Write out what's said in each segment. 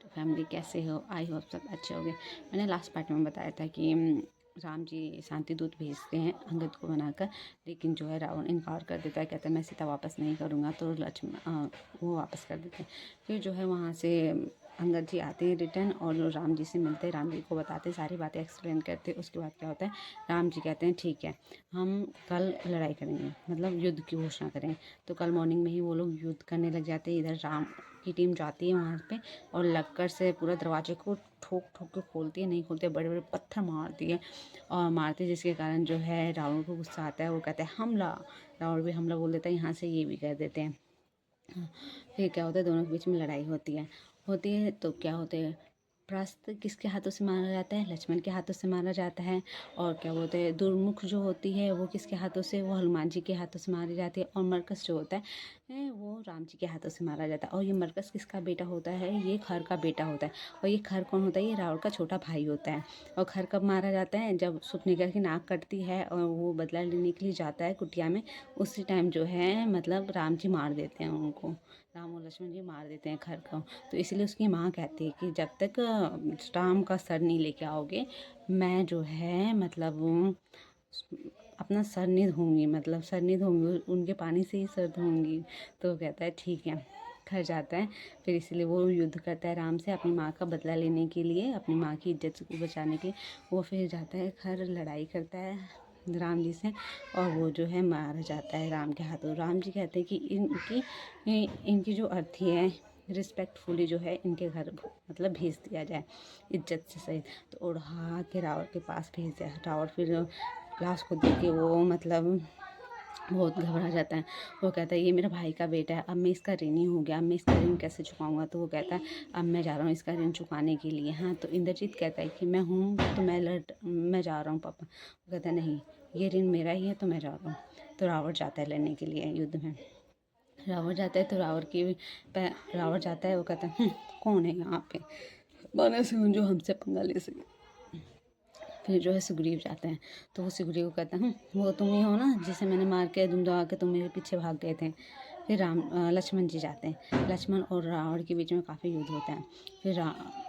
तो फैमिली कैसे हो, आई होप सब अच्छे होंगे। मैंने लास्ट पार्ट में बताया था कि राम जी शांति दूत भेजते हैं अंगद को बनाकर, लेकिन जो है रावण इनकार कर देता है, कहता है मैं सीता वापस नहीं करूँगा। तो लक्ष्मण वो वापस कर देते हैं। फिर जो है वहाँ से अंगद जी आते हैं रिटर्न और राम जी से मिलते हैं, राम जी को बताते हैं, सारी बातें एक्सप्लेन करते हैं। उसके बाद क्या होता है, राम जी कहते हैं ठीक है हम कल लड़ाई करेंगे, मतलब युद्ध की घोषणा करें। तो कल मॉर्निंग में ही वो लोग युद्ध करने लग जाते हैं। इधर राम की टीम जाती है वहाँ पे और लक्कड़ से पूरा दरवाजे को ठोक ठोक के खोलती है, नहीं खोलते, बड़े बड़े पत्थर मारती है और मारती है, जिसके कारण जो है रावण को गुस्सा आता है। वो कहता है हमला, रावण भी हमला बोल देता है, यहाँ से ये भी कह देते हैं। फिर क्या होता है, दोनों के बीच में लड़ाई होती है तो क्या होते हैं, प्रस्थ किसके हाथों से मारा जाता है, लक्ष्मण के हाथों से मारा जाता है। और क्या बोलते हैं, दुर्मुख जो होती है वो किसके हाथों से, वो हनुमान जी के हाथों से मारी जाती है। और मरकस जो होता है वो राम जी के हाथों से मारा जाता है। और ये मरकस किसका बेटा होता है, ये खर का बेटा होता है। और ये खर कौन होता है, ये रावण का छोटा भाई होता है। और खर कब मारा जाता है, जब सुपनेकर की नाक कटती है और वो बदला लेने के लिए जाता है कुटिया में, उसी टाइम जो है मतलब राम जी मार देते हैं उनको, राम और लक्ष्मण जी मार देते हैं खर को। तो इसलिए उसकी माँ कहती है कि जब तक राम का सर नहीं लेके आओगे, मैं जो है मतलब अपना सर नहीं धोऊंगी, मतलब सर नहीं धोऊंगी, उनके पानी से ही सर धोऊंगी। तो वो कहता है ठीक है, घर जाता है। फिर इसलिए वो युद्ध करता है राम से अपनी माँ का बदला लेने के लिए, अपनी माँ की इज्जत को बचाने के लिए। वो फिर जाता है घर, लड़ाई करता है राम जी से और वो जो है मारा जाता है राम के हाथों। राम जी कहते हैं कि इनकी जो अर्थी है रिस्पेक्टफुली जो है इनके घर मतलब भेज दिया जाए इज्जत से सहित। तो उड़ा के रावण के पास भेज दिया। रावण फिर लाश को देख के वो मतलब बहुत घबरा जाता है। वो कहता है ये मेरा भाई का बेटा है, अब मैं इसका ऋणी हो गया, अब मैं इसका ऋण कैसे चुकाऊंगा। तो वो कहता है अब मैं जा रहा हूँ इसका ऋण चुकाने के लिए। हाँ, तो इंद्रजीत कहता है कि मैं हूँ तो मैं जा रहा हूँ पापा। वो कहता है नहीं, ये ऋण मेरा ही है तो मैं जा रहा हूँ। तो रावण जाता है लड़ने के लिए युद्ध में। रावण जाता है तो रावण जाता है, वो कहता है कौन है यहाँ पे माना से जो हमसे पंगा ले सके। फिर जो है सुग्रीव जाते हैं तो वो सुग्रीव को कहता है वो तुम ही हो ना जिसे मैंने मार के दुम दबा के तुम मेरे पीछे भाग गए थे। फिर लक्ष्मण जी जाते हैं। लक्ष्मण और रावण के बीच में काफ़ी युद्ध होता है। फिर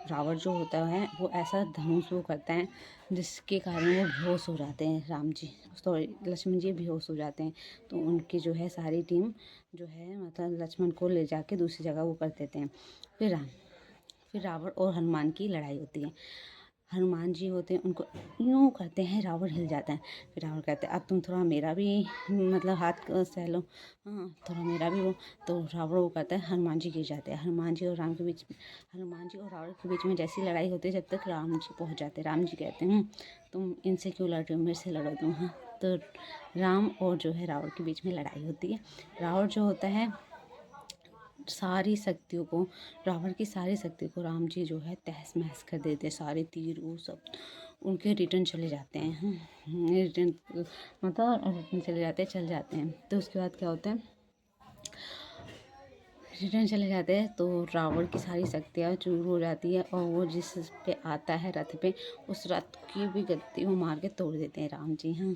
रावण जो होता है वो ऐसा धनुष वो करता है जिसके कारण वो बेहोश हो जाते हैं, राम जी सॉरी लक्ष्मण जी बेहोश हो जाते हैं। तो उनकी जो है सारी टीम जो है मतलब लक्ष्मण को ले जाके दूसरी जगह वो कर देते हैं। फिर रावण और हनुमान की लड़ाई होती है। हनुमान जी होते हैं उनको यूँ करते हैं, रावण हिल जाता है। फिर रावण कहते हैं अब तुम थोड़ा मेरा भी मतलब हाथ सह लो, हाँ थोड़ा मेरा भी वो। तो रावण वो करता है, हनुमान जी गिर जाते हैं। हनुमान जी और हनुमान जी और रावण के बीच में जैसी लड़ाई होती है, जब तक राम जी पहुँच जाते हैं। राम जी कहते हैं तुम इनसे क्यों लड़ रहे हो, मेरे से लड़ो तुम। हाँ, तो राम और जो है रावण के बीच में लड़ाई होती है। रावण जो होता है सारी शक्तियों को, रावण की सारी शक्ति को राम जी जो है तहस महस कर देते हैं। सारे तीर वो सब उनके रिटर्न चले जाते हैं। रिटर्न मतलब रिटर्न चल जाते हैं। तो उसके बाद क्या होता है, रिटर्न चले जाते हैं तो रावण की सारी शक्तियाँ चूर हो जाती है और वो जिस पे आता है रथ पे, उस रथ की भी गद्दी वो मार के तोड़ देते हैं राम जी। हाँ,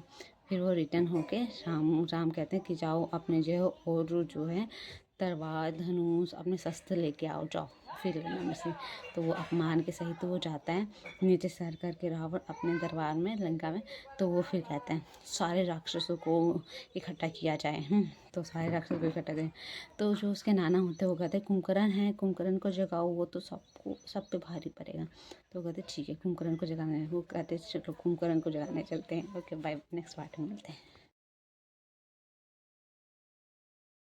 फिर वो रिटर्न होके राम कहते हैं कि जाओ अपने जो और जो है तलवार धनुष अपने शस्त्र लेके आओ, जाओ फिर लेना मुझसे। तो वो अपमान के सहित तो वो जाता है नीचे सर करके रावण अपने दरबार में लंका में। तो वो फिर कहते हैं सारे राक्षसों को इकट्ठा किया जाए। तो सारे राक्षसों को इकट्ठा करें। तो जो उसके नाना होते हैं वो कहते हैं कुंभकर्ण है, कुंभकर्ण को जगाओ, वो तो सब पे भारी पड़ेगा। तो वो कहते ठीक है कुंभकर्ण को जगाने, वो कहते चलो कुंभकर्ण को जगाने चलते हैं। ओके बाय, नेक्स्ट पार्ट में मिलते हैं।